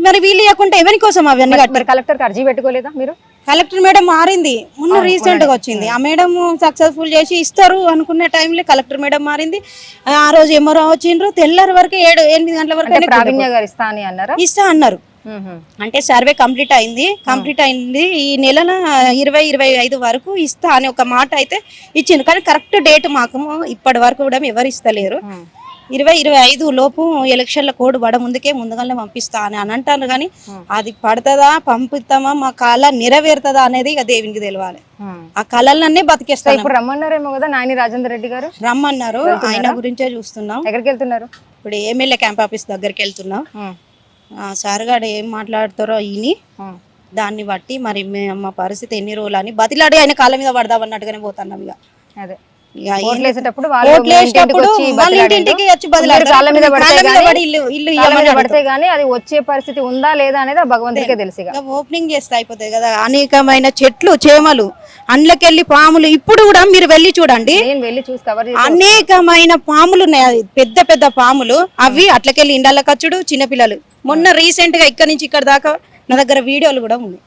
మరి వీళ్ళు ఇవ్వకుంటే ఎవరి కోసం అవన్నీ కలెక్టర్ అర్జీ పెట్టుకోలేదా మీరు? కలెక్టర్ మేడం మారింది, మొన్న రీసెంట్ గా వచ్చింది. ఆ మేడం సక్సెస్ఫుల్ చేసి ఇస్తారు అనుకునే టైంలో కలెక్టర్ మేడం మారింది. ఆ రోజు ఎంఆర్ఓ వచ్చిండ్రు, తెల్లారి వరకు 7-8 గంటల వరకు ప్రావీణ్య గారు ఇస్తా అన్నారు. అంటే సర్వే కంప్లీట్ అయింది ఈ నెల 20-25 వరకు ఇస్తా అని ఒక మాట అయితే ఇచ్చింది. కానీ కరెక్ట్ డేట్ మాకు ఇప్పటి వరకు కూడా ఎవరు ఇస్తలేరు. 20-25 లోపు ఎలక్షన్ల కోడ్ ముందుగానే పంపిస్తా అని అంటారు. కానీ అది పడుతుందా, పంపిస్తామా, మా కాల నెరవేరుతుందా అనేది ఇక దేవునికి తెలియాలి. ఆ కళలన్నీ బతికేస్తాయి. ఇప్పుడు రమ్మన్నారేమో కదా నాయని రాజేందర్ రెడ్డి గారు? రమ్మన్నారు, ఆయన గురించే చూస్తున్నాం. ఎక్కడికి వెళ్తున్నారు? ఇప్పుడు ఎమ్మెల్యే క్యాంప్ ఆఫీస్ దగ్గరికి వెళ్తున్నాం. సార్ గారు ఏం మాట్లాడతారో ఈయన దాన్ని బట్టి మరి మా పరిస్థితి ఎన్ని రోజులు అని బతిలాడి ఆయన కాళ్ళ మీద పడదామన్నట్టుగానే పోతున్నాం. ఇక అదే ఓట్లేసేటప్పుడు వాళ్ళ ఇంటింటికి వచ్చి పడితే గానీ అది వచ్చే పరిస్థితి ఉందా లేదా అనేది భగవంతుడికే తెలుసు. ఓపెనింగ్ చేస్తే అయిపోతాయి కదా. అనేకమైన చెట్లు, చేమలు, అండ్లకెళ్ళి పాములు. ఇప్పుడు కూడా మీరు వెళ్ళి చూడండి, అనేకమైన పాములు ఉన్నాయి, పెద్ద పెద్ద పాములు. అవి అట్లకెళ్ళి ఇండాల కచ్చుడు చిన్నపిల్లలు. మొన్న రీసెంట్ గా ఇక్కడ నుంచి ఇక్కడ దాకా నా దగ్గర వీడియోలు కూడా ఉన్నాయి.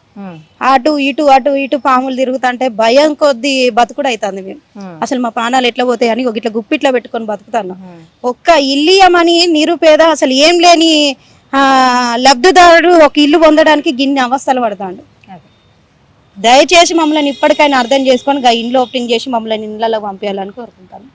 అటు ఇటు పాములు తిరుగుతుంటే భయం కొద్ది బతుకుడు అవుతుంది. మేము అసలు మా ప్రాణాలు ఎట్లా పోతాయి అని ఇట్లా గుప్పిట్లో పెట్టుకొని బతుకుతాను. ఒక్క ఇల్లియమని నిరుపేద అసలు ఏం లేని లబ్ధిదారుడు ఒక ఇల్లు పొందడానికి గిన్ని అవస్థలు పడతాడు. దయచేసి మమ్మల్ని ఇప్పటికైనా అర్థం చేసుకొని ఇంట్లో ఓపెనింగ్ చేసి మమ్మల్ని ఇళ్ళలో పంపించాలని కోరుకుంటాను.